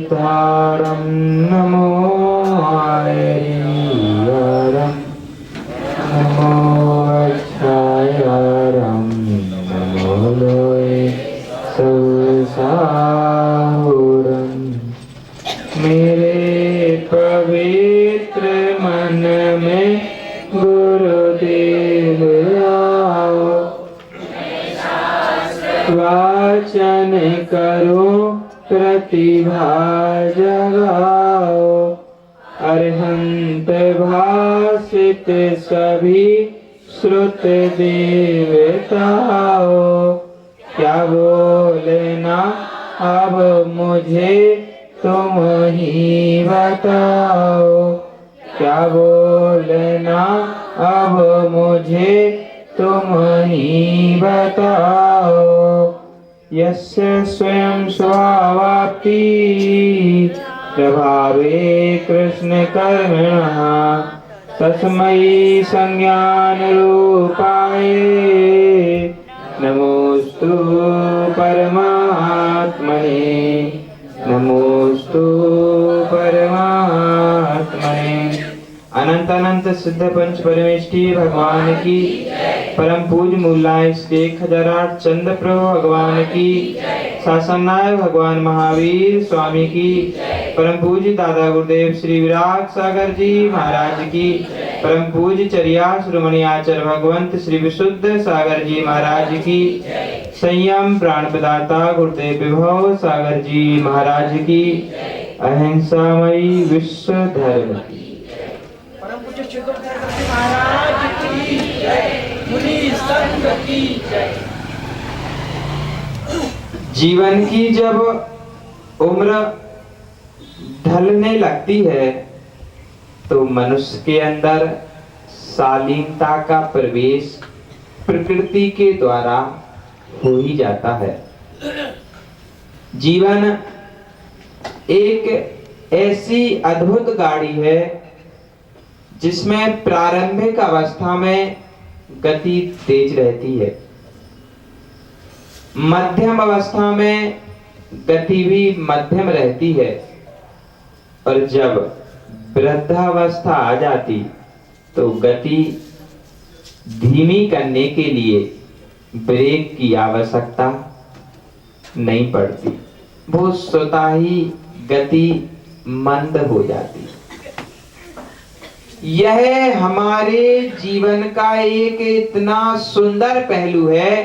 धारम नमो आयरम नमो अच्छायरम नमो लोय सौसाहुरम। मेरे पवित्र मन में गुरुदेव आओ, वाचन करो प्रतिभा जगाओ। अरहंत भाषित सभी श्रुत देवताओ, क्या बोलना अब मुझे तुम ही बताओ। क्या बोलना अब मुझे तुम ही बताओ। यस्य स्वयं स्वावाप्ति प्रभावे कृष्ण कर्मणः, तस्मै संज्ञान रूपाय नमोस्तु परमात्मने। नमोस्तु परमात्मने। अनंत अनंत सिद्ध पंच परमेष्ठी भगवान की, परम पूज्य मूलाय श्री 1008 चंद्र प्रभु भगवान की, शासन नायक भगवान महावीर स्वामी की, परम पूज्य दादा गुरुदेव श्री विराग सागर जी महाराज की, परम पूज्य चर्या श्रोमणी आचार्य भगवंत श्री विशुद्ध सागर जी महाराज की, संयम प्राण प्रदाता गुरुदेव विभव सागर जी महाराज की, अहिंसामयी विश्व धर्म की, परम पूज्य महाराज की जय, मुनि संघ की जय। जीवन की जब उम्र ढलने लगती है तो मनुष्य के अंदर शालीनता का प्रवेश प्रकृति के द्वारा हो ही जाता है। जीवन एक ऐसी अद्भुत गाड़ी है जिसमें प्रारंभिक अवस्था में गति तेज रहती है, मध्यम अवस्था में गति भी मध्यम रहती है, और जब वृद्धावस्था आ जाती तो गति धीमी करने के लिए ब्रेक की आवश्यकता नहीं पड़ती, वो स्वतः ही गति मंद हो जाती। यह हमारे जीवन का एक इतना सुंदर पहलू है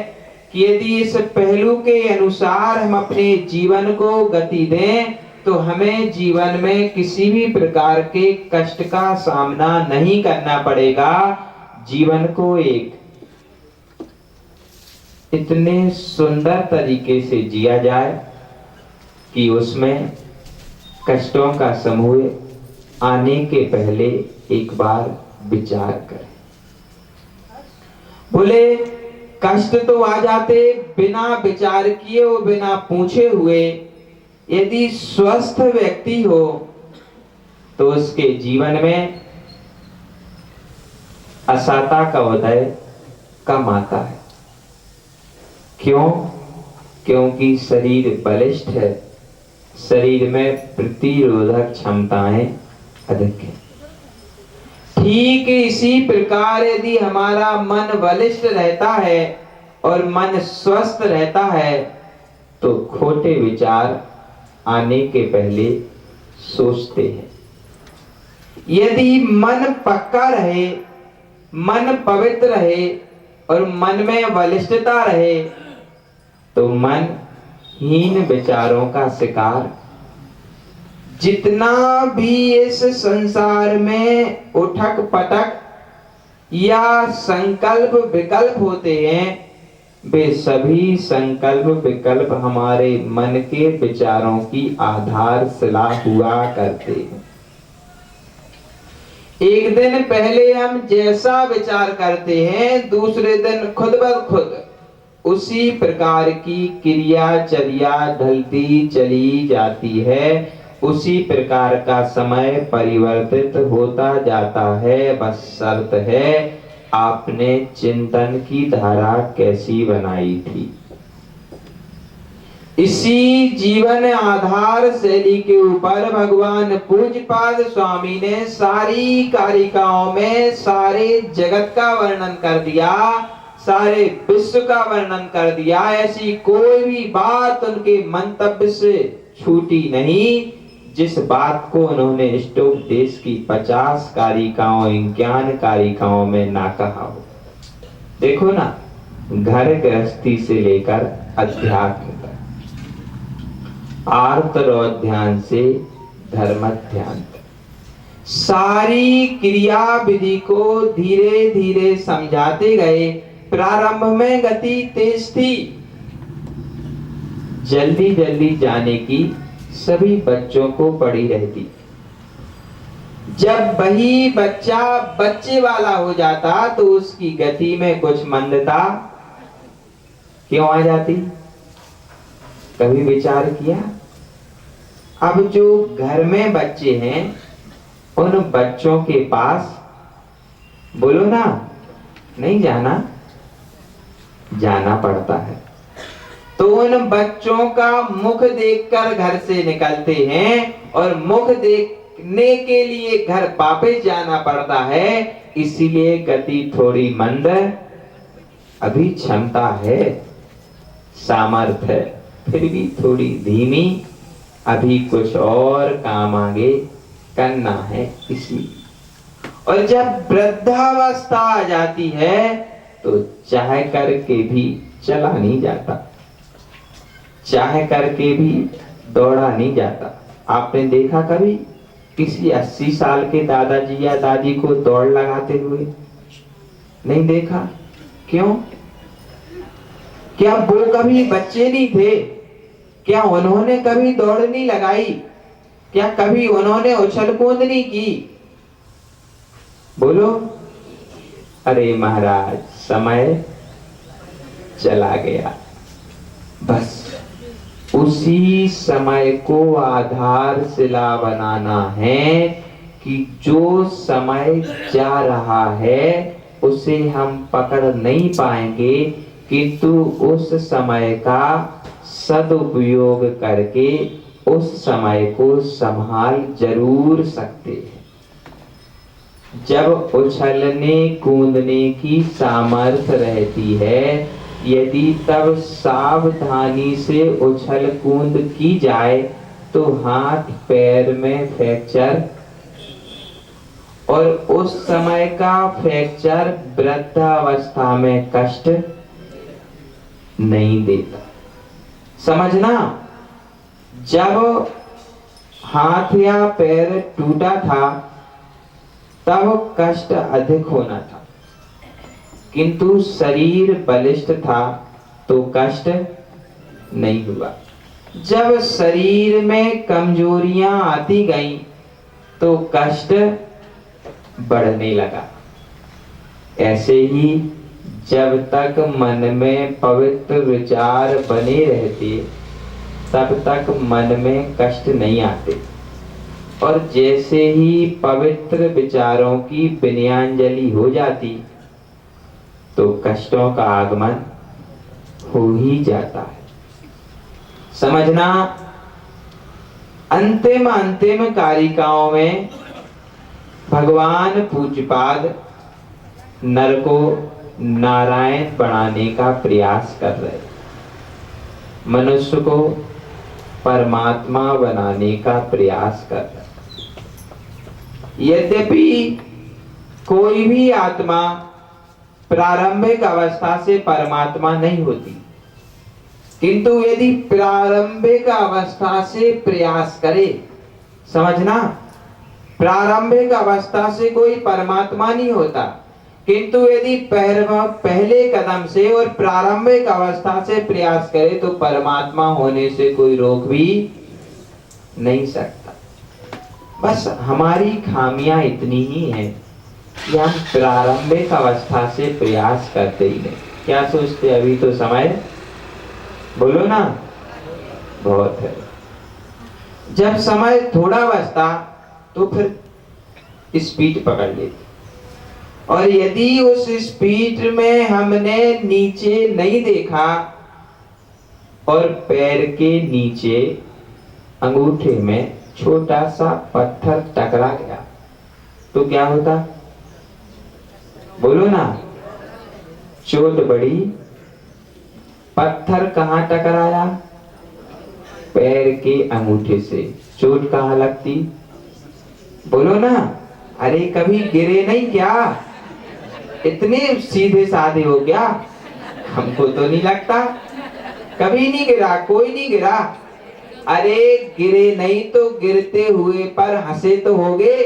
कि यदि इस पहलू के अनुसार हम अपने जीवन को गति दें तो हमें जीवन में किसी भी प्रकार के कष्ट का सामना नहीं करना पड़ेगा। जीवन को एक इतने सुंदर तरीके से जिया जाए कि उसमें कष्टों का समूह आने के पहले एक बार विचार करें। बोले कष्ट तो आ जाते बिना विचार किए और बिना पूछे हुए। यदि स्वस्थ व्यक्ति हो तो उसके जीवन में असाता का उदय कम आता है। क्यों? क्योंकि शरीर बलिष्ठ है, शरीर में प्रतिरोधक क्षमताएं अधिक है। ठीक इसी प्रकार यदि हमारा मन बलिष्ठ रहता है और मन स्वस्थ रहता है तो खोटे विचार आने के पहले सोचते हैं। यदि मन पक्का रहे, मन पवित्र रहे और मन में बलिष्ठता रहे तो मन हीन विचारों का शिकार, जितना भी इस संसार में उठक पटक या संकल्प विकल्प होते हैं वे सभी संकल्प विकल्प हमारे मन के विचारों की आधारशिला हुआ करते हैं। एक दिन पहले हम जैसा विचार करते हैं दूसरे दिन खुद ब खुद उसी प्रकार की क्रियाचर्या ढलती चली जाती है, उसी प्रकार का समय परिवर्तित होता जाता है। बस शर्त है आपने चिंतन की धारा कैसी बनाई थी। इसी जीवन आधार शैली के ऊपर भगवान पूज्यपाद स्वामी ने सारी कारिकाओं में सारे जगत का वर्णन कर दिया, सारे विश्व का वर्णन कर दिया। ऐसी कोई भी बात उनके मंतव्य से छूटी नहीं जिस बात को उन्होंने इष्टोपदेश की 50 कारिकाओं 51 कारिकाओं में ना कहा हो। देखो ना, घर गृहस्थी से लेकर अध्यात्म तक, आर्तरोध्यान से धर्मध्यान तक, सारी क्रिया विधि को धीरे धीरे समझाते गए। प्रारंभ में गति तेज थी, जल्दी जल्दी जाने की सभी बच्चों को पड़ी रहती। जब वही बच्चा बच्चे वाला हो जाता तो उसकी गति में कुछ मंदता क्यों आ जाती? कभी विचार किया? अब जो घर में बच्चे हैं उन बच्चों के पास बोलो ना, नहीं जाना, जाना पड़ता है। तो उन बच्चों का मुख देखकर घर से निकलते हैं और मुख देखने के लिए घर वापस जाना पड़ता है। इसीलिए गति थोड़ी मंद, अभी क्षमता है, सामर्थ्य है, फिर भी थोड़ी धीमी, अभी कुछ और काम आगे करना है इसलिए। और जब वृद्धावस्था आ जाती है तो चाह करके भी चला नहीं जाता, चाह करके भी दौड़ा नहीं जाता। आपने देखा कभी किसी 80 साल के दादाजी या दादी को दौड़ लगाते हुए? नहीं देखा। क्यों? क्या वो कभी बच्चे नहीं थे? क्या उन्होंने कभी दौड़ नहीं लगाई? क्या कभी उन्होंने उछल कूद नहीं की? बोलो। अरे महाराज, समय चला गया। बस उसी समय को आधारशिला बनाना है कि जो समय जा रहा है उसे हम पकड़ नहीं पाएंगे, किंतु उस समय का सदुपयोग करके उस समय को संभाल जरूर सकते हैं। जब उछलने कूदने की सामर्थ्य रहती है, यदि तब सावधानी से उछल कूद की जाए तो हाथ पैर में फ्रैक्चर, और उस समय का फ्रैक्चर वृद्धावस्था में कष्ट नहीं देता। समझना, जब हाथ या पैर टूटा था तब कष्ट अधिक होना था, किंतु शरीर बलिष्ठ था तो कष्ट नहीं हुआ। जब शरीर में कमजोरियां आती गईं तो कष्ट बढ़ने लगा। ऐसे ही जब तक मन में पवित्र विचार बने रहते तब तक मन में कष्ट नहीं आते, और जैसे ही पवित्र विचारों की विनयांजलि हो जाती तो कष्टों का आगमन हो ही जाता है। समझना, अंतिम कारिकाओं में भगवान पूज्यपाद नर को नारायण बनाने का प्रयास कर रहे, मनुष्य को परमात्मा बनाने का प्रयास कर रहे। यद्यपि कोई भी आत्मा प्रारंभिक अवस्था से परमात्मा नहीं होती, किंतु यदि प्रारंभिक अवस्था से प्रयास करे, समझना, प्रारंभिक अवस्था से कोई परमात्मा नहीं होता, किंतु यदि पहले कदम से और प्रारंभिक अवस्था से प्रयास करे तो परमात्मा होने से कोई रोक भी नहीं सकता। बस हमारी खामियां इतनी ही हैं कि हम प्रारंभिक अवस्था से प्रयास करते ही नहीं। क्या सोचते, अभी तो समय, बोलो ना, बहुत है। जब समय थोड़ा बचता तो फिर स्पीड पकड़ लेती, और यदि उस स्पीड में हमने नीचे नहीं देखा और पैर के नीचे अंगूठे में छोटा सा पत्थर टकरा गया तो क्या होता? बोलो ना। चोट बड़ी। पत्थर कहाँ टकराया? पैर के अंगूठे से। चोट कहाँ लगती? बोलो ना। अरे कभी गिरे नहीं क्या? इतने सीधे साधे हो क्या? हमको तो नहीं लगता। कभी नहीं गिरा, कोई नहीं गिरा। अरे गिरे नहीं तो गिरते हुए पर हंसे तो होगे।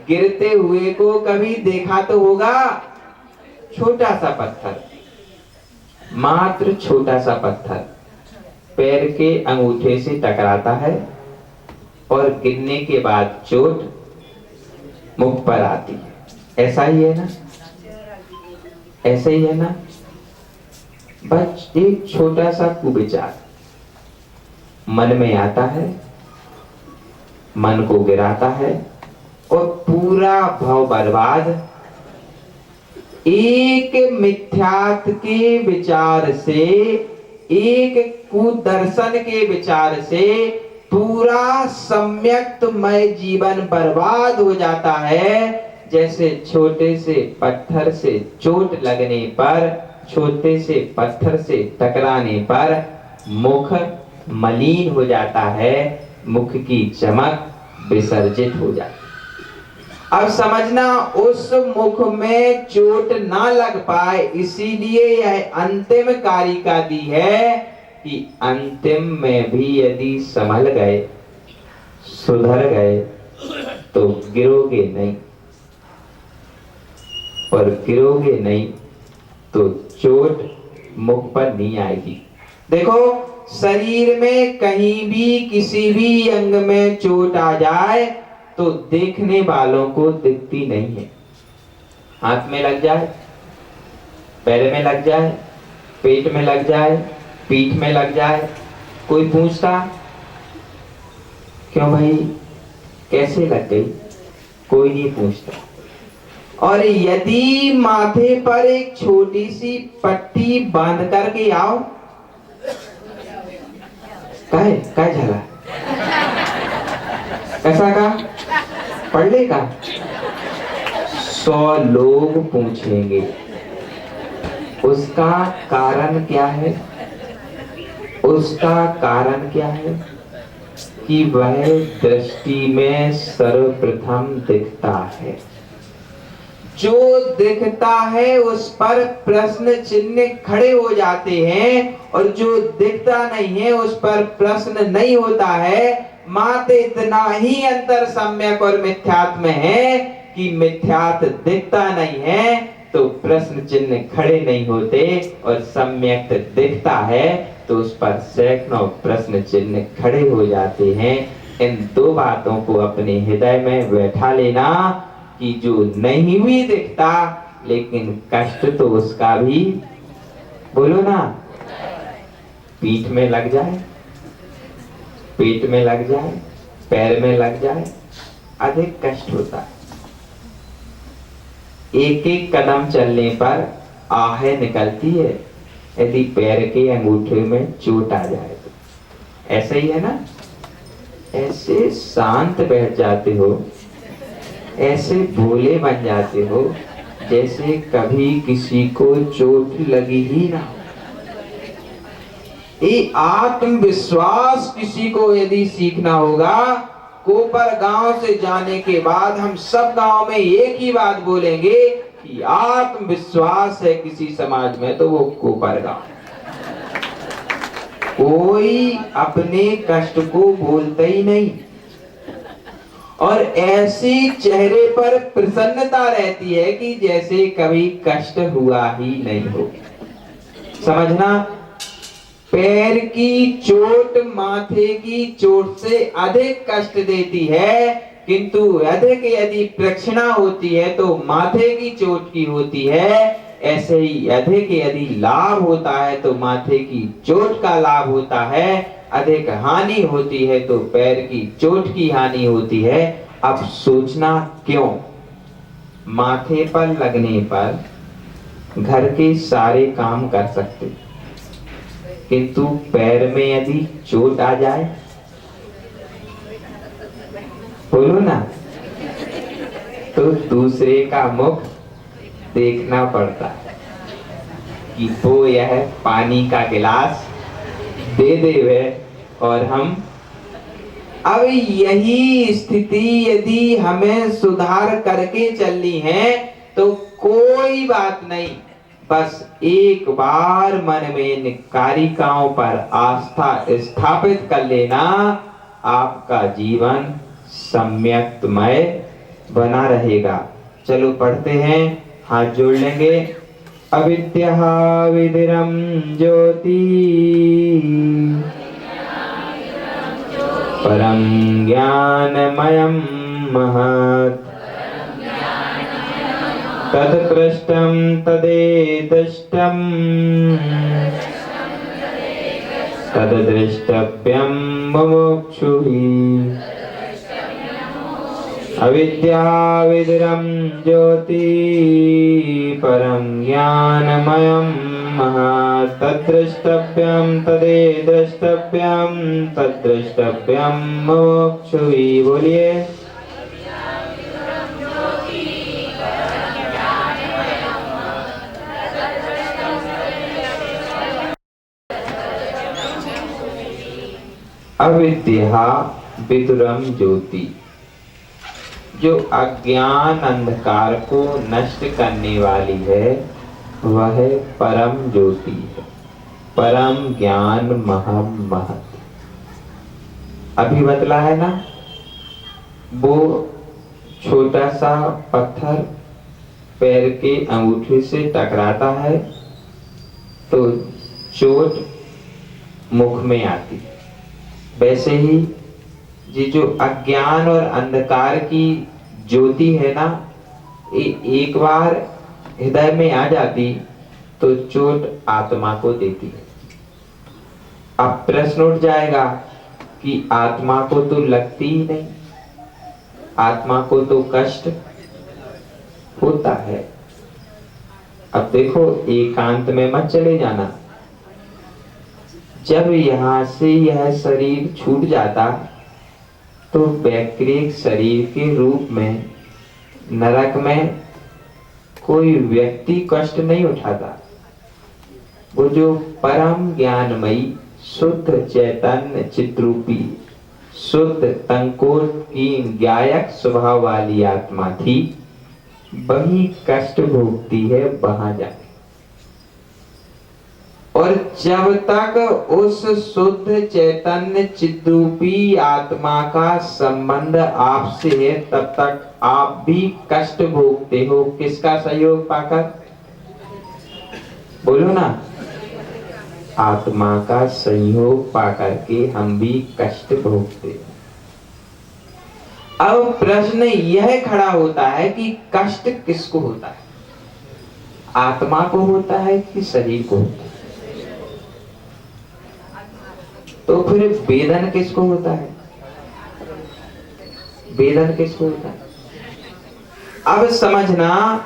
गिरते हुए को कभी देखा तो होगा। छोटा सा पत्थर, मात्र छोटा सा पत्थर पैर के अंगूठे से टकराता है और गिरने के बाद चोट मुख पर आती है। ऐसा ही है ना? ऐसा ही है ना? बस एक छोटा सा कुविचार मन में आता है, मन को गिराता है और पूरा भाव बर्बाद। एक मिथ्यात्व के विचार से, एक कुदर्शन के विचार से पूरा सम्यक्तमय जीवन बर्बाद हो जाता है। जैसे छोटे से पत्थर से चोट लगने पर, छोटे से पत्थर से टकराने पर मुख मलिन हो जाता है, मुख की चमक विसर्जित हो जाती है। अब समझना, उस मुख में चोट ना लग पाए इसीलिए यह अंतिम कारिका दी है कि अंतिम में भी यदि संभल गए, सुधर गए तो गिरोगे नहीं, और गिरोगे नहीं तो चोट मुख पर नहीं आएगी। देखो, शरीर में कहीं भी किसी भी अंग में चोट आ जाए तो देखने वालों को दिखती नहीं है। हाथ में लग जाए, पैर में लग जाए, पेट में लग जाए, पीठ में लग जाए, कोई पूछता क्यों भाई कैसे लग गई? कोई नहीं पूछता। और यदि माथे पर एक छोटी सी पट्टी बांध करके आओ, काय झाला? कैसा का? पढ़ लेगा? 100 लोग पूछेंगे उसका कारण क्या है? उसका कारण क्या है? कि वह दृष्टि में सर्वप्रथम दिखता है। जो दिखता है उस पर प्रश्न चिन्ह खड़े हो जाते हैं, और जो दिखता नहीं है उस पर प्रश्न नहीं होता है। मात्र इतना ही अंतर सम्यक और मिथ्यात्व में है कि मिथ्यात्व दिखता नहीं है तो प्रश्न चिन्ह खड़े नहीं होते, और सम्यक दिखता है तो उस पर सैकड़ों प्रश्न चिन्ह खड़े हो जाते हैं। इन दो बातों को अपने हृदय में बैठा लेना कि जो नहीं भी दिखता लेकिन कष्ट तो उसका भी, बोलो ना, पीठ में लग जाए, पेट में लग जाए, पैर में लग जाए, अधिक कष्ट होता है। एक एक कदम चलने पर आहें निकलती है यदि पैर के अंगूठे में चोट आ जाए तो। ऐसा ही है ना? ऐसे शांत बैठ जाते हो, ऐसे भोले बन जाते हो जैसे कभी किसी को चोट लगी ही ना हो। ये आत्मविश्वास किसी को यदि सीखना होगा, कोपर गांव से जाने के बाद हम सब गांव में एक ही बात बोलेंगे कि आत्मविश्वास है किसी समाज में तो वो कोपर गांव। कोई अपने कष्ट को बोलता ही नहीं, और ऐसी चेहरे पर प्रसन्नता रहती है कि जैसे कभी कष्ट हुआ ही नहीं हो। समझना, पैर की चोट माथे की चोट से अधिक कष्ट देती है, किंतु अधिक यदि प्रक्षणा होती है तो माथे की चोट की होती है। ऐसे ही अधिक यदि लाभ होता है तो माथे की चोट का लाभ होता है, अधिक हानि होती है तो पैर की चोट की हानि होती है। अब सोचना क्यों? माथे पर लगने पर घर के सारे काम कर सकते, किंतु पैर में यदि चोट आ जाए, बोलो ना, तो दूसरे का मुख देखना पड़ता है कि वो यह पानी का गिलास दे दे वे और हम। अब यही स्थिति यदि हमें सुधार करके चलनी है तो कोई बात नहीं, बस एक बार मन में इन कारिकाओं पर आस्था स्थापित कर लेना, आपका जीवन सम्यक्तमय बना रहेगा। चलो पढ़ते हैं, हाथ जोड़ लेंगे। अविद्या विदिरम ज्योति परम ज्ञानमयं महत् तत्पृष्टं तदेदृष्टं तद्द्रष्टव्यं मुमुक्षुभिः। अविद्या विदिरं ज्योति परं ज्ञानमयं महत् तद्द्रष्टव्यं तदेदृष्टव्यं तद्द्रष्टव्यं मुमुक्षुभिः। बोलिए। अविद्या विदुरम ज्योति, जो अज्ञान अंधकार को नष्ट करने वाली है वह परम ज्योति है, परम ज्ञान महम महत। अभी बतला है ना, वो छोटा सा पत्थर पैर के अंगूठे से टकराता है तो चोट मुख में आती है। वैसे ही ये जो अज्ञान और अंधकार की ज्योति है ना, एक बार हृदय में आ जाती तो चोट आत्मा को देती है। अब प्रश्न उठ जाएगा कि आत्मा को तो लगती ही नहीं, आत्मा को तो कष्ट होता है। अब देखो, एकांत में मत चले जाना। जब यहां से यह शरीर छूट जाता तो वैकृत शरीर के रूप में नरक में कोई व्यक्ति कष्ट नहीं उठाता। वो जो परम ज्ञानमयी शुद्ध चैतन्य चित्रूपी शुद्ध तंकोर की गायक स्वभाव वाली आत्मा थी, वही कष्ट भोगती है वहां जाके। और जब तक उस शुद्ध चैतन्य चिद्रूपी आत्मा का संबंध आपसे है तब तक आप भी कष्ट भोगते हो। किसका सहयोग पाकर? बोलो ना, आत्मा का सहयोग पाकर के हम भी कष्ट भोगते हैं। अब प्रश्न यह खड़ा होता है कि कष्ट किसको होता है? आत्मा को होता है कि शरीर को होता है? तो फिर वेदन किसको होता है? वेदन किसको होता है? अब समझना,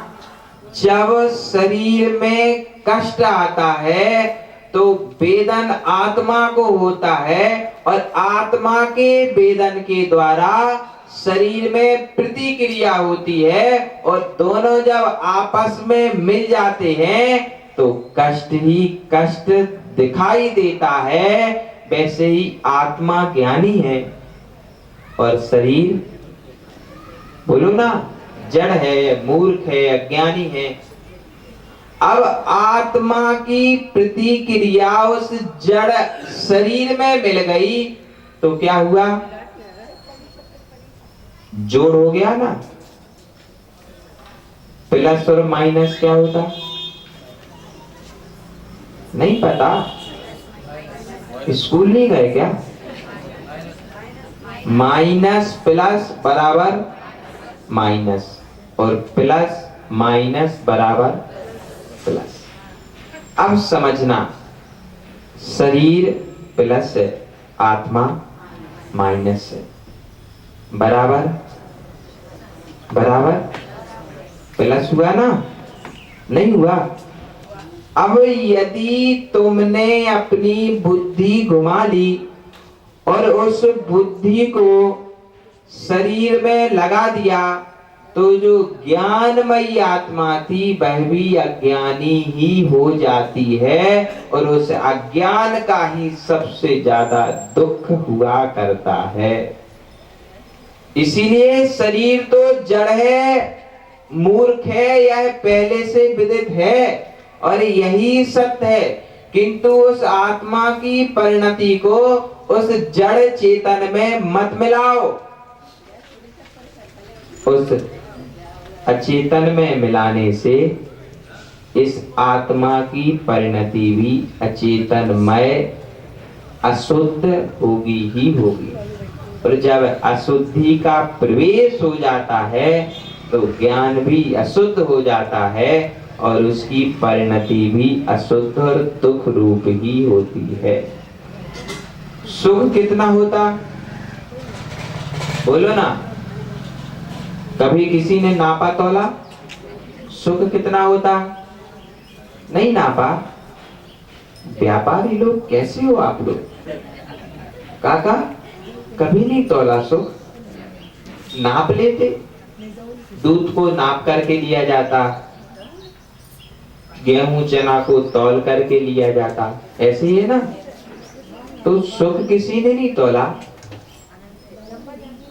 जब शरीर में कष्ट आता है तो वेदन आत्मा को होता है और आत्मा के वेदन के द्वारा शरीर में प्रतिक्रिया होती है और दोनों जब आपस में मिल जाते हैं तो कष्ट ही कष्ट दिखाई देता है। वैसे ही आत्मा ज्ञानी है और शरीर, बोलो ना, जड़ है, मूर्ख है, अज्ञानी है। अब आत्मा की प्रतिक्रिया उस जड़ शरीर में मिल गई तो क्या हुआ? जोड़ हो गया ना। प्लस और माइनस क्या होता? नहीं पता? स्कूल नहीं गए क्या? माइनस प्लस बराबर माइनस और प्लस माइनस बराबर प्लस। अब समझना, शरीर प्लस है, आत्मा माइनस है, बराबर बराबर प्लस हुआ ना? नहीं हुआ? अब यदि तुमने अपनी बुद्धि घुमा ली और उस बुद्धि को शरीर में लगा दिया, तो जो ज्ञानमयी आत्मा थी वह भी अज्ञानी ही हो जाती है और उस अज्ञान का ही सबसे ज्यादा दुख हुआ करता है। इसीलिए शरीर तो जड़ है, मूर्ख है, यह पहले से विदित है और यही सत्य है, किंतु उस आत्मा की परिणति को उस जड़ चेतन में मत मिलाओ। उस अचेतन में मिलाने से इस आत्मा की परिणति भी अचेतनमय अशुद्ध होगी ही होगी, और जब अशुद्धि का प्रवेश हो जाता है तो ज्ञान भी अशुद्ध हो जाता है और उसकी परिणति भी अशुद्ध और दुख रूप ही होती है। सुख कितना होता, बोलो ना। कभी किसी ने नापा तोला? सुख कितना होता? नहीं नापा। व्यापारी लोग कैसे हो आप लोग? काका कभी नहीं तोला सुख? नाप लेते, दूध को नाप करके लिया जाता, गेहूं चना को तौल करके लिया जाता, ऐसे ही है ना। तो सुख किसी ने नहीं तोला,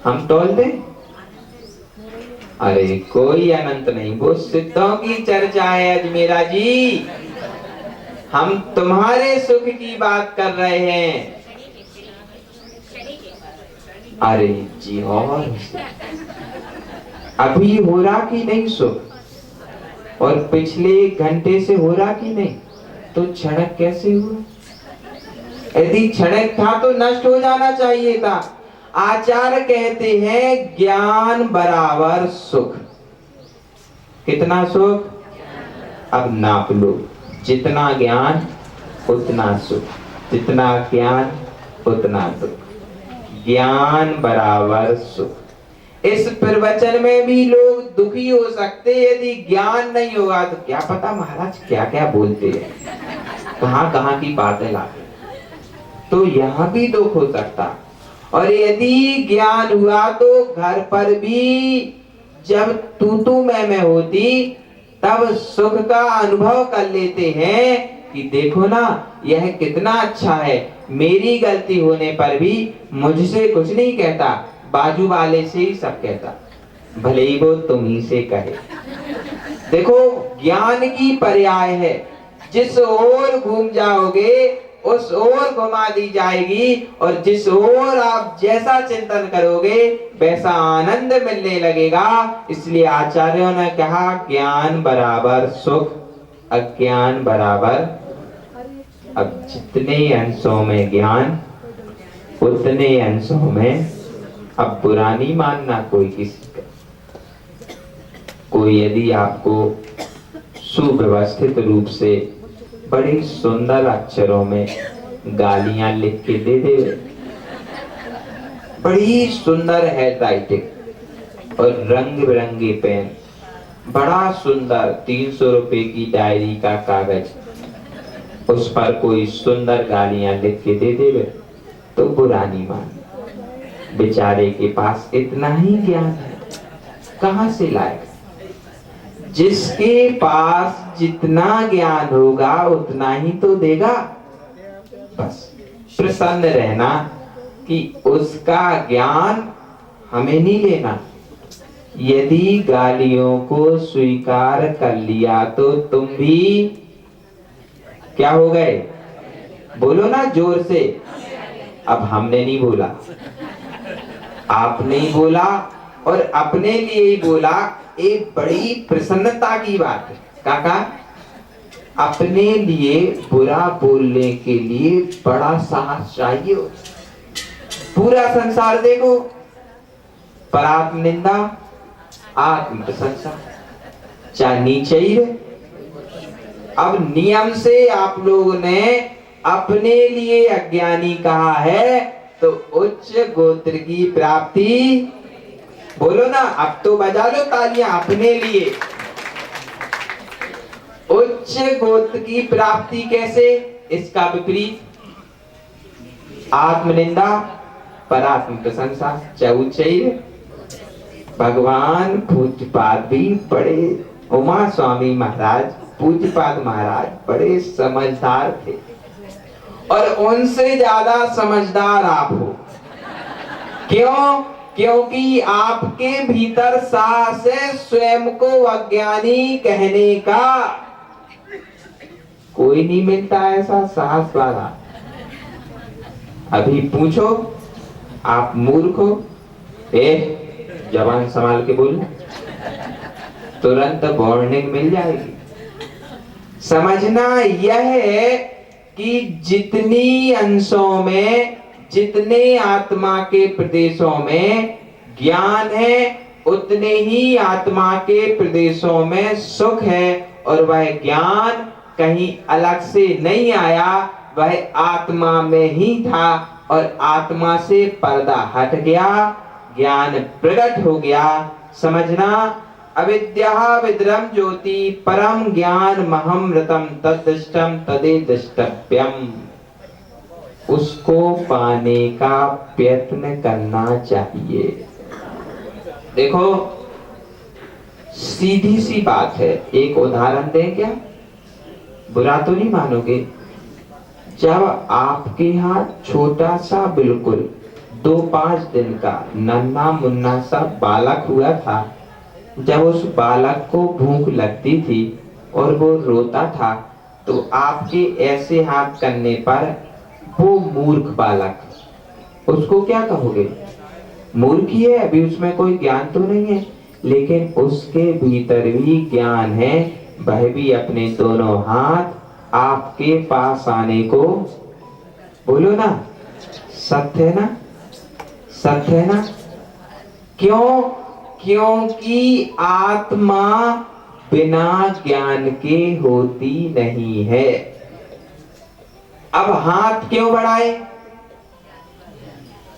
हम तौल दें? अरे कोई अनंत नहीं, वो सिद्धों की चर्चा है अजमेरा जी। हम तुम्हारे सुख की बात कर रहे हैं। अरे जी, और अभी हो रहा कि नहीं सुख, और पिछले घंटे से हो रहा कि नहीं, तो क्षणक कैसे हुआ? यदि क्षणक था तो नष्ट हो जाना चाहिए था। आचार्य कहते हैं ज्ञान बराबर सुख। कितना सुख? अब नाप लो, जितना ज्ञान उतना सुख, जितना ज्ञान उतना दुख। ज्ञान बराबर सुख। इस प्रवचन में भी लोग दुखी हो सकते यदि ज्ञान नहीं होगा तो। क्या पता महाराज क्या क्या बोलते हैं, कहां कहां की बातें लाते, तो यहां भी दुख हो सकता। और यदि ज्ञान हुआ तो घर पर भी जब तू मैं होती तब सुख का अनुभव कर लेते हैं कि देखो ना यह कितना अच्छा है, मेरी गलती होने पर भी मुझसे कुछ नहीं कहता, बाजू वाले से ही सब कहता, भले ही वो तुम ही से कहे। देखो ज्ञान की पर्याय है, जिस ओर घूम जाओगे उस ओर घुमा दी जाएगी, और जिस ओर आप जैसा चिंतन करोगे वैसा आनंद मिलने लगेगा। इसलिए आचार्यों ने कहा ज्ञान बराबर सुख, अज्ञान बराबर। अब जितने अंशों में ज्ञान उतने अंशों में, अब बुरा नहीं मानना कोई किसी का। कोई यदि आपको सुव्यवस्थित रूप से बड़ी सुंदर अक्षरों में गालियां लिख के दे दे, बड़ी सुंदर हैंडराइटिंग और रंग बिरंगे पेन, बड़ा सुंदर 300 रुपए की डायरी का कागज, उस पर कोई सुंदर गालियां लिख के दे दे तो बुरा नहीं मान। बेचारे के पास इतना ही ज्ञान है, कहां से लाएगा? जिसके पास जितना ज्ञान होगा उतना ही तो देगा। बस प्रसन्न रहना कि उसका ज्ञान हमें नहीं लेना। यदि गालियों को स्वीकार कर लिया तो तुम भी क्या हो गए? बोलो ना जोर से। अब हमने नहीं बोला, आपने ही बोला और अपने लिए ही बोला। एक बड़ी प्रसन्नता की बात है काका, अपने लिए बुरा बोलने के लिए बड़ा साहस चाहिए। पूरा संसार देखो, पर आत्म निंदा आत्म प्रशंसा चाहे नीचे ही रहे। अब नियम से आप लोगों ने अपने लिए अज्ञानी कहा है तो उच्च गोत्र की प्राप्ति, बोलो ना, अब तो बजा लो तालियां अपने लिए। उच्च गोत्र की प्राप्ति कैसे? इसका विपरीत आत्मनिंदा परात्म प्रशंसा। चौचैर भगवान पूज्यपाद भी बड़े, उमा स्वामी महाराज पूज्यपाद महाराज बड़े समझदार थे, और उनसे ज्यादा समझदार आप हो। क्यों? क्योंकि आपके भीतर साहस है स्वयं को अज्ञानी कहने का। कोई नहीं मिलता ऐसा साहस वाला। अभी पूछो, आप मूर्ख हो, जवान संभाल के बोल, तुरंत वार्निंग मिल जाएगी। समझना यह है कि जितनी अंशों में, जितने आत्मा के प्रदेशों में ज्ञान है, उतने ही आत्मा के प्रदेशों में सुख है। और वह ज्ञान कहीं अलग से नहीं आया, वह आत्मा में ही था, और आत्मा से पर्दा हट गया, ज्ञान प्रकट हो गया। समझना, अविद्या विद्रम ज्योति परम ज्ञान महमृतम तद्दृष्टम तदेदृष्टव्यम। उसको पाने का प्रयत्न करना चाहिए। देखो, सीधी सी बात है, एक उदाहरण दें क्या? बुरा तो नहीं मानोगे? जब आपके यहाँ छोटा सा बिल्कुल 2-5 दिन का नन्हा मुन्ना सा बालक हुआ था, जब उस बालक को भूख लगती थी और वो रोता था, तो आपके ऐसे हाथ करने पर वो मूर्ख बालक, उसको क्या कहोगे? मूर्ख ही है, अभी उसमें कोई ज्ञान तो नहीं है, लेकिन उसके भीतर भी ज्ञान है। वह भी अपने दोनों हाथ आपके पास आने को, बोलो ना, सत्य है ना? सत्य है ना? क्यों? क्योंकि आत्मा बिना ज्ञान के होती नहीं है। अब हाथ क्यों बढ़ाए?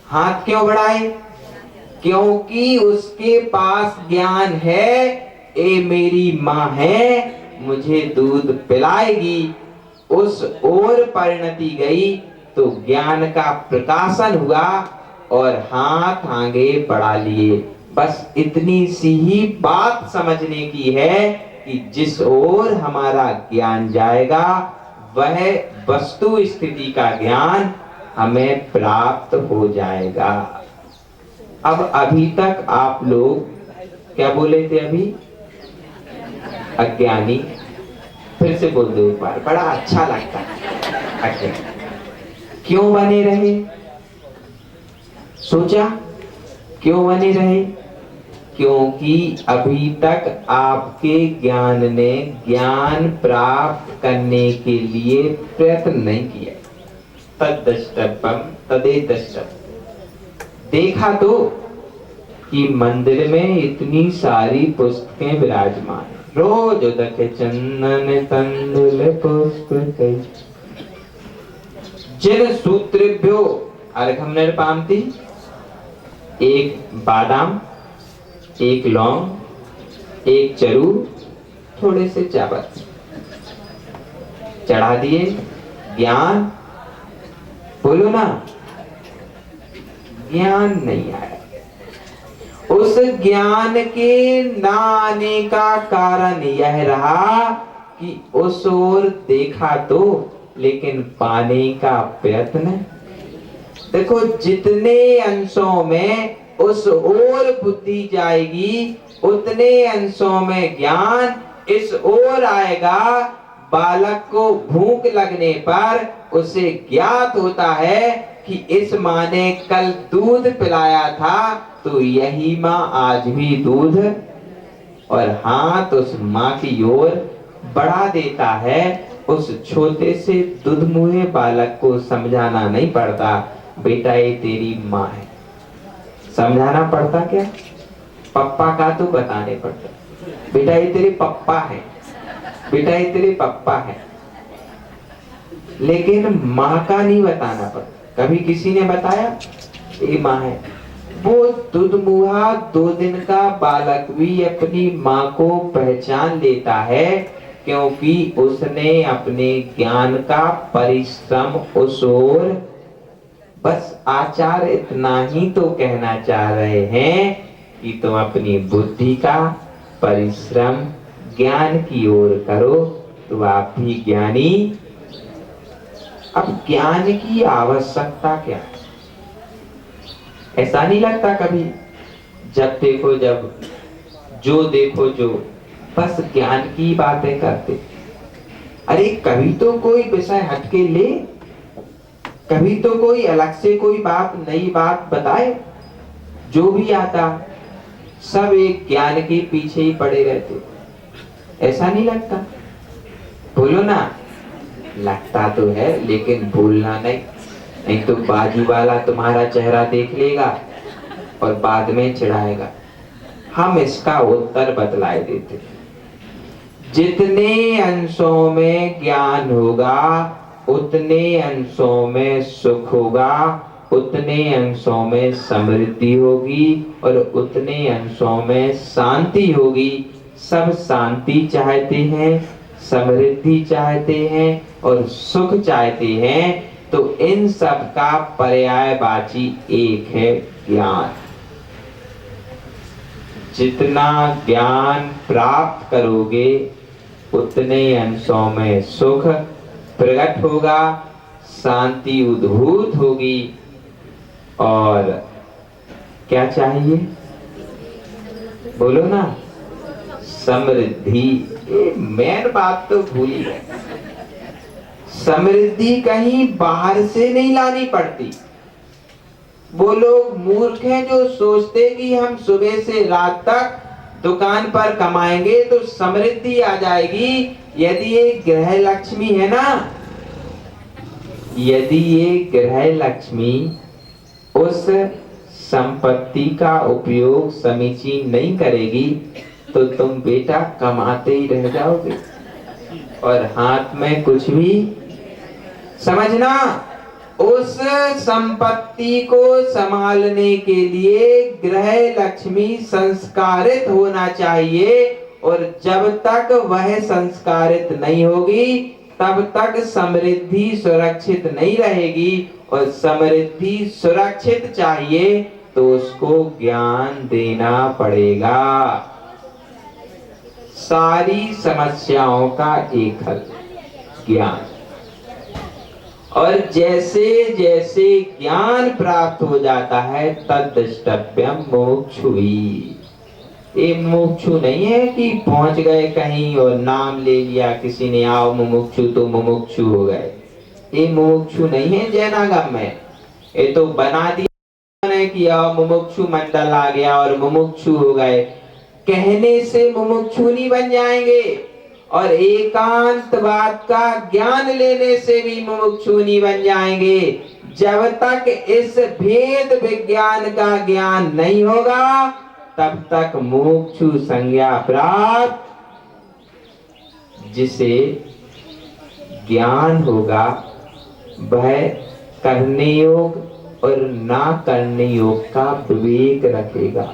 हाथ क्यों बढ़ाए? क्योंकि उसके पास ज्ञान है, ये मेरी माँ है, मुझे दूध पिलाएगी। उस ओर परिणति गई तो ज्ञान का प्रकाशन हुआ और हाथ आगे बढ़ा लिए। बस इतनी सी ही बात समझने की है कि जिस ओर हमारा ज्ञान जाएगा, वह वस्तु स्थिति का ज्ञान हमें प्राप्त हो जाएगा। अब अभी तक आप लोग क्या बोले थे? अभी अज्ञानी। फिर से बोल दो एक बार, बड़ा अच्छा लगता है। अज्ञानी क्यों बने रहे? सोचा क्यों बने रहे? क्योंकि अभी तक आपके ज्ञान ने ज्ञान प्राप्त करने के लिए प्रयत्न नहीं किया। तद्दृष्टव्यम तदेदृष्टव्यम। देखा तो कि मंदिर में इतनी सारी पुस्तकें विराजमान, रोज उदक चंदन तंदुल पुष्प कई, जिन सूत्रेभ्यो अर्घम निर्पामति। एक बादाम, एक लौंग, एक चरू, थोड़े से चावल चढ़ा दिए। ज्ञान, बोलो ना, ज्ञान नहीं आया। उस ज्ञान के ना आने का कारण यह रहा कि उस ओर देखा तो, लेकिन पाने का प्रयत्न। देखो, जितने अंशों में उस ओर बुद्धि जाएगी, उतने अंशों में ज्ञान इस ओर आएगा। बालक को भूख लगने पर उसे ज्ञात होता है कि इस माँ ने कल दूध पिलाया था, तो यही माँ आज भी दूध, और हाथ उस माँ की ओर बढ़ा देता है। उस छोटे से दुधमुहे बालक को समझाना नहीं पड़ता, बेटा ये तेरी माँ है। समझाना पड़ता क्या? पप्पा का तो बताने पड़ता, बेटा ये तेरे पप्पा है, बेटा ये तेरे पप्पा है। लेकिन माँ का नहीं बताना पड़ता। कभी किसी ने बताया ये माँ है? वो दुधमुहा 2 दिन का बालक भी अपनी माँ को पहचान लेता है क्योंकि उसने अपने ज्ञान का परिश्रम उस ओर, बस आचार्य इतना ही तो कहना चाह रहे हैं कि तुम अपनी बुद्धि का परिश्रम ज्ञान की ओर करो तो आप भी ज्ञानी। अब ज्ञान की आवश्यकता क्या है? ऐसा नहीं लगता कभी जब देखो जो बस ज्ञान की बातें करते? अरे कभी तो कोई विषय हटके ले, कभी तो कोई अलग से कोई बात, नई बात बताए। जो भी आता सब एक ज्ञान के पीछे ही पड़े रहते। ऐसा नहीं लगता? बोलो ना। लगता तो है लेकिन बोलना नहीं, नहीं तो बाजू वाला तुम्हारा चेहरा देख लेगा और बाद में चिढ़ाएगा। हम इसका उत्तर बतलाए देते। जितने अंशों में ज्ञान होगा उतने अंशों में सुख होगा, उतने अंशों में समृद्धि होगी और उतने अंशों में शांति होगी। सब शांति चाहते हैं, समृद्धि चाहते हैं और सुख चाहते हैं, तो इन सब का पर्यायवाची एक है ज्ञान। जितना ज्ञान प्राप्त करोगे उतने अंशों में सुख प्रकट होगा, शांति उद्भूत होगी और क्या चाहिए? बोलो ना। समृद्धि। मेन बात तो भूली है। समृद्धि कहीं बाहर से नहीं लानी पड़ती। वो लोग मूर्ख हैं जो सोचते कि हम सुबह से रात तक दुकान पर कमाएंगे तो समृद्धि आ जाएगी। यदि ये ग्रह लक्ष्मी है ना, यदि ये ग्रह लक्ष्मी उस संपत्ति का उपयोग समीचीन नहीं करेगी तो तुम बेटा कमाते ही रह जाओगे और हाथ में कुछ भी। समझना, उस संपत्ति को संभालने के लिए ग्रह लक्ष्मी संस्कारित होना चाहिए और जब तक वह संस्कारित नहीं होगी तब तक समृद्धि सुरक्षित नहीं रहेगी और समृद्धि सुरक्षित चाहिए तो उसको ज्ञान देना पड़ेगा। सारी समस्याओं का एक हल ज्ञान। और जैसे जैसे ज्ञान प्राप्त हो जाता है तद्द्रष्टव्यम मोक्षुई। ये मुमुक्षु नहीं है कि पहुंच गए कहीं और नाम ले लिया किसी ने, आओ मुमुक्षु तो मुमुक्षु हो गए। ये मुमुक्षु नहीं है जैनागम में। ये तो बना दिया है कि आओ मुमुक्षु मंडल आ गया और मुमुक्षु हो गए। कहने से मुमुक्षु नहीं बन जाएंगे और एकांतवाद का ज्ञान लेने से भी मुमुक्षु नहीं बन जाएंगे। जब तक इस भेद विज्ञान का ज्ञान नहीं होगा तब तक मुमुक्षु संज्ञा प्राप्त। जिसे ज्ञान होगा वह करने योग और ना करने योग का विवेक रखेगा।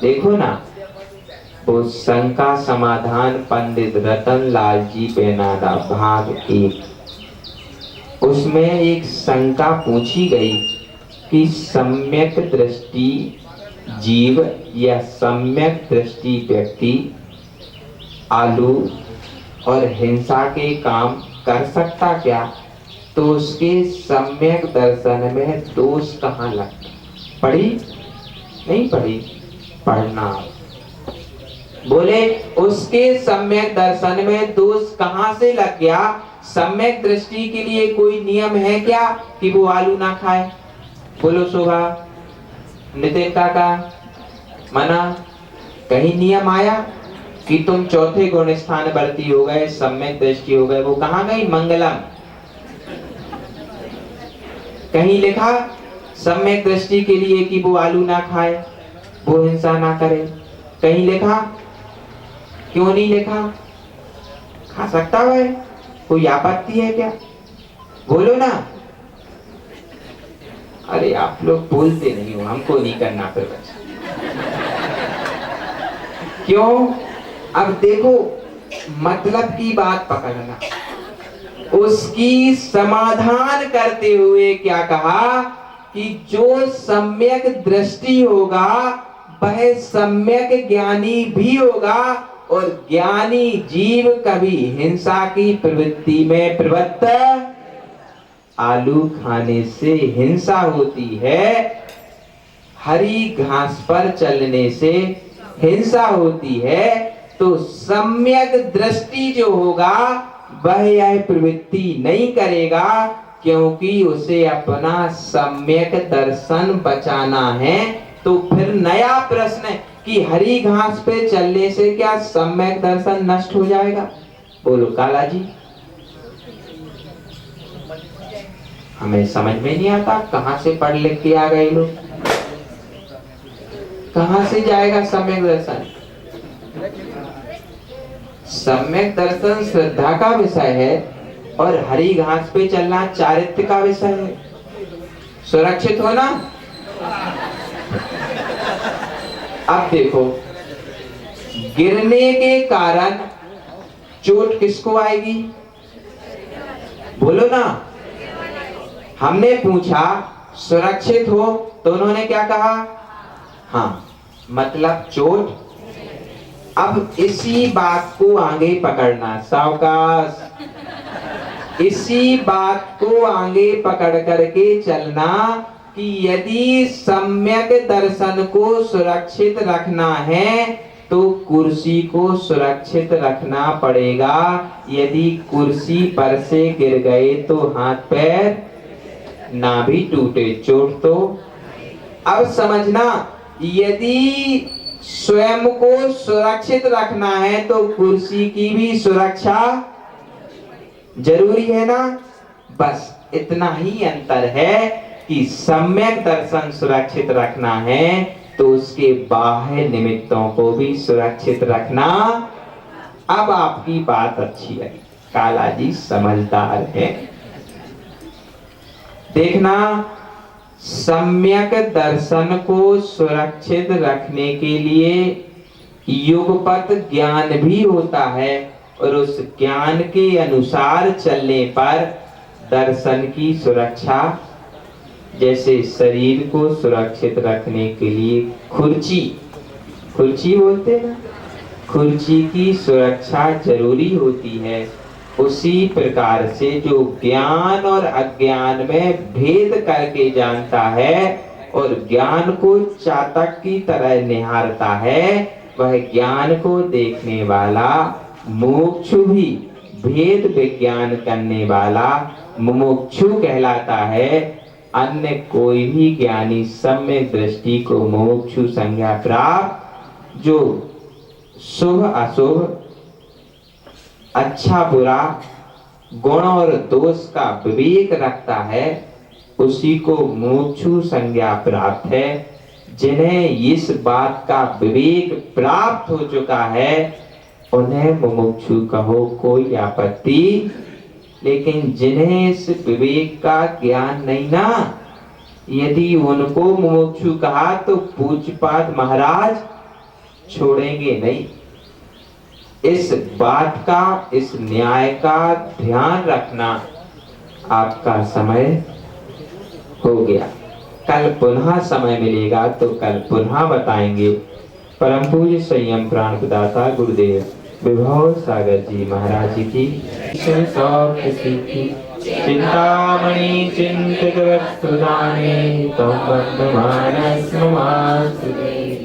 देखो ना, वो शंका समाधान पंडित रतन लाल जी पेनाडा भाग 1, उसमें एक शंका पूछी गई कि सम्यक दृष्टि जीव या सम्यक दृष्टि व्यक्ति आलू और हिंसा के काम कर सकता क्या? तो उसके सम्यक दर्शन में दोष कहाँ लगता? पढ़ी नहीं पढ़ी? पढ़ना। बोले उसके सम्यक दर्शन में दोष कहां से लग गया? सम्यक दृष्टि के लिए कोई नियम है क्या कि वो आलू ना खाए? बोलो शोभा, नितिन काका, मना, कहीं नियम आया कि तुम चौथे गुण स्थान वर्ती हो गए, सम्यक दृष्टि हो गए? वो कहां गई? मंगलम। कहीं लिखा सम्यक दृष्टि के लिए कि वो आलू ना खाए, वो हिंसा ना करे? कहीं लिखा? क्यों नहीं लिखा? खा सकता है, कोई आपत्ति है क्या? बोलो ना। अरे आप लोग बोलते नहीं हो, हमको नहीं करना प्रवचन। क्यों? अब देखो मतलब की बात पकड़ना। उसकी समाधान करते हुए क्या कहा कि जो सम्यक दृष्टि होगा वह सम्यक ज्ञानी भी होगा, और ज्ञानी जीव कभी हिंसा की प्रवृत्ति में प्रवृत्त। आलू खाने से हिंसा होती है, हरी घास पर चलने से हिंसा होती है। तो सम्यक दृष्टि जो होगा वह यह प्रवृत्ति नहीं करेगा, क्योंकि उसे अपना सम्यक दर्शन बचाना है। तो फिर नया प्रश्न है कि हरी घास पे चलने से क्या सम्यक दर्शन नष्ट हो जाएगा? बोलो काला जी। हमें समझ में नहीं आता, कहां से पढ़ लिख के आ गए लोग, कहां से जाएगा सम्यक दर्शन? सम्यक दर्शन श्रद्धा का विषय है, और हरी घास पे चलना चारित्र्य का विषय है। सुरक्षित हो ना? अब देखो, गिरने के कारण चोट किसको आएगी? बोलो ना। हमने पूछा सुरक्षित हो, तो उन्होंने क्या कहा? हाँ, मतलब चोट। अब इसी बात को आगे पकड़ना, सावकाश। इसी बात को आगे पकड़ करके चलना कि यदि सम्यक दर्शन को सुरक्षित रखना है तो कुर्सी को सुरक्षित रखना पड़ेगा। यदि कुर्सी पर से गिर गए तो हाथ पैर ना भी टूटे, चोट तो। अब समझना, यदि स्वयं को सुरक्षित रखना है तो कुर्सी की भी सुरक्षा जरूरी है ना। बस इतना ही अंतर है कि सम्यक दर्शन सुरक्षित रखना है तो उसके बाह्य निमित्तों को भी सुरक्षित रखना। अब आपकी बात अच्छी लगी, काला जी समझदार है। देखना, सम्यक दर्शन को सुरक्षित रखने के लिए युगपत ज्ञान भी होता है, और उस ज्ञान के अनुसार चलने पर दर्शन की सुरक्षा, जैसे शरीर को सुरक्षित रखने के लिए खुर्ची बोलते हैं ना, खुर्ची की सुरक्षा जरूरी होती है। उसी प्रकार से जो ज्ञान और अज्ञान में भेद करके जानता है और ज्ञान को चातक की तरह निहारता है, वह ज्ञान को देखने वाला मुमुक्षु भी भेद विज्ञान करने वाला मुमुक्षु कहलाता है। अन्य कोई भी ज्ञानी सम्यक दृष्टि को मुमुक्षु संज्ञा प्राप्त, जो शुभ अशुभ, अच्छा बुरा, गुण और दोष का विवेक रखता है, उसी को मुमुक्षु संज्ञा प्राप्त है। जिन्हें इस बात का विवेक प्राप्त हो चुका है उन्हें मुमुक्षु कहो, कोई आपत्ति। लेकिन जिन्हें इस विवेक का ज्ञान नहीं ना, यदि उनको मुमुक्षु कहा तो पूज्यपाद महाराज छोड़ेंगे नहीं। इस बात का, इस न्याय का ध्यान रखना। आपका समय हो गया, कल पुनः समय मिलेगा तो कल पुनः बताएंगे। परम पूज्य संयम प्राण प्रदाता गुरुदेव विभव सागर जी महाराज की चिंतामणि चिंतित वस्तुदाने तम वर्तमान स्ममास्तुते।